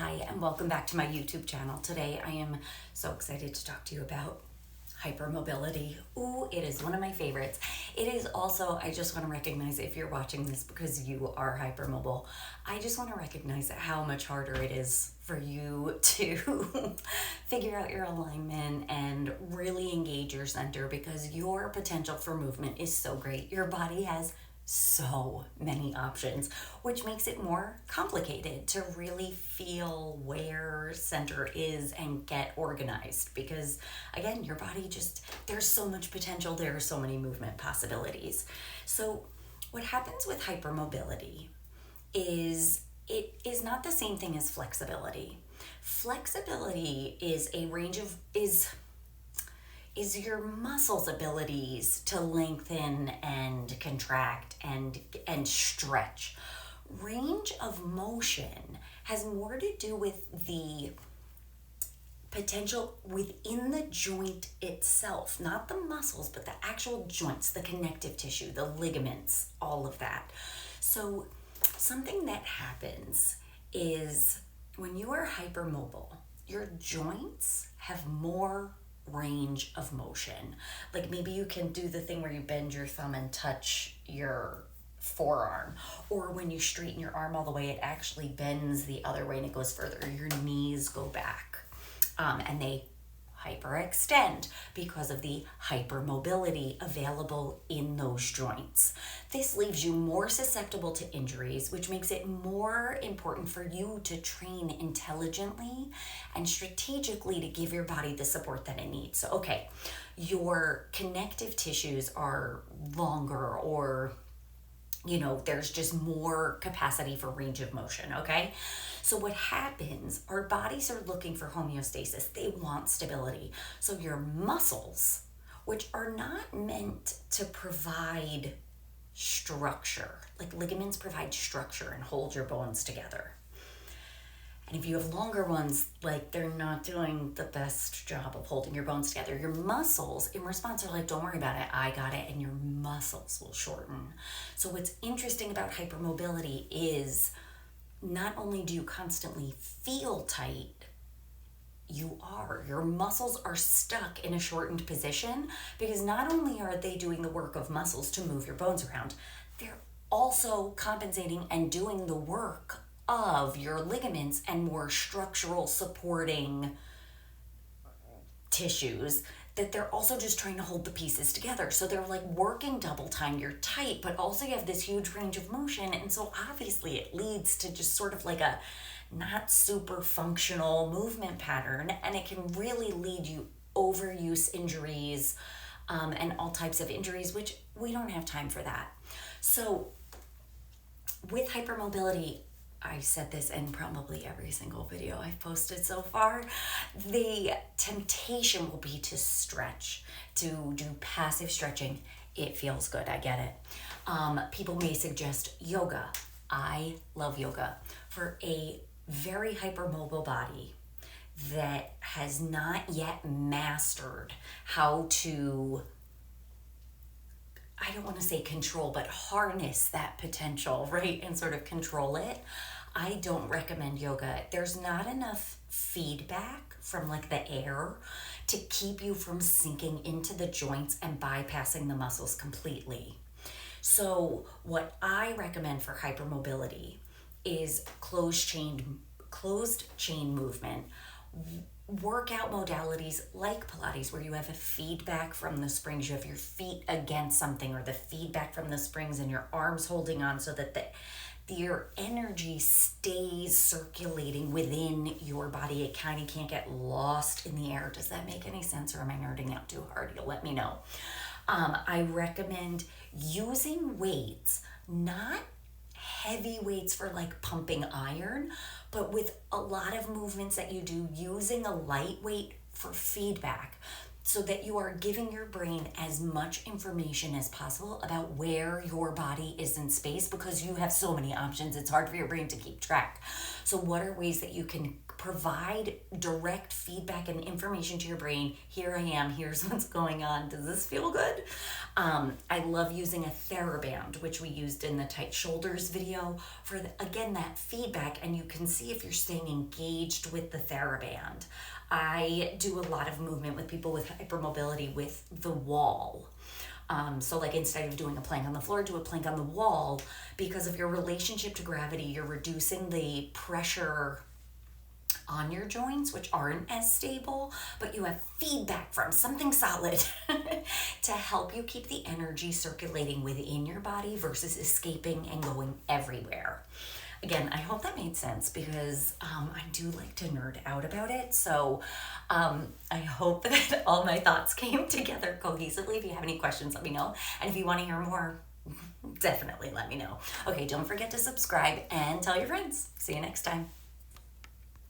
Hi, and welcome back to my YouTube channel. Today I am so excited to talk to you about hypermobility. Ooh, it is one of my favorites. It is also, I just want to recognize if you're watching this because you are hypermobile, I just want to recognize how much harder it is for you to figure out your alignment and really engage your center because your potential for movement is so great. Your body has so many options, which makes it more complicated to really feel where center is and get organized because again, your body just, there's so much potential, there are so many movement possibilities. So what happens with hypermobility is it is not the same thing as flexibility. Flexibility is a range of is your muscles' abilities to lengthen and contract and stretch. Range of motion has more to do with the potential within the joint itself, not the muscles, but the actual joints, the connective tissue, the ligaments, all of that. So something that happens is when you are hypermobile, your joints have more range of motion. Like maybe you can do the thing where you bend your thumb and touch your forearm, or when you straighten your arm all the way, it actually bends the other way and it goes further. Your knees go back and they hyperextend because of the hypermobility available in those joints. This leaves you more susceptible to injuries, which makes it more important for you to train intelligently and strategically to give your body the support that it needs. So, okay, your connective tissues are longer or there's just more capacity for range of motion, okay? So what happens, our bodies are looking for homeostasis. They want stability. So your muscles, which are not meant to provide structure, like ligaments provide structure and hold your bones together. And if you have longer ones, like they're not doing the best job of holding your bones together. Your muscles, in response, are like, don't worry about it, I got it, and your muscles will shorten. So what's interesting about hypermobility is not only do you constantly feel tight, your muscles are stuck in a shortened position because not only are they doing the work of muscles to move your bones around, they're also compensating and doing the work of your ligaments and more structural supporting tissues that they're also just trying to hold the pieces together. So they're like working double time. You're tight, but also you have this huge range of motion. And so obviously it leads to just sort of like a not super functional movement pattern. And it can really lead you overuse injuries and all types of injuries, which we don't have time for that. So with hypermobility, I said this in probably every single video I've posted so far, the temptation will be to stretch, to do passive stretching. It feels good, I get it. People may suggest yoga. I love yoga. For a very hypermobile body that has not yet mastered how to, I don't want to say control, but harness that potential, right? And sort of control it. I don't recommend yoga. There's not enough feedback from like the air to keep you from sinking into the joints and bypassing the muscles completely. So what I recommend for hypermobility is closed chain movement. Workout modalities like Pilates, where you have a feedback from the springs, you have your feet against something, or the feedback from the springs and your arms holding on so that your energy stays circulating within your body. It kind of can't get lost in the air. Does that make any sense, or am I nerding out too hard? You'll let me know. I recommend using weights, not heavy weights for like pumping iron, but with a lot of movements that you do, using a lightweight for feedback so that you are giving your brain as much information as possible about where your body is in space because you have so many options. It's hard for your brain to keep track. So what are ways that you can provide direct feedback and information to your brain. Here I am, here's what's going on. Does this feel good? I love using a TheraBand, which we used in the tight shoulders video for, again, that feedback, and you can see if you're staying engaged with the TheraBand. I do a lot of movement with people with hypermobility with the wall. So like instead of doing a plank on the floor, do a plank on the wall, because of your relationship to gravity, you're reducing the pressure on your joints, which aren't as stable, but you have feedback from something solid to help you keep the energy circulating within your body versus escaping and going everywhere. Again, I hope that made sense, because I do like to nerd out about it. So I hope that all my thoughts came together cohesively. If you have any questions, let me know. And if you want to hear more, definitely let me know. Okay, don't forget to subscribe and tell your friends. See you next time.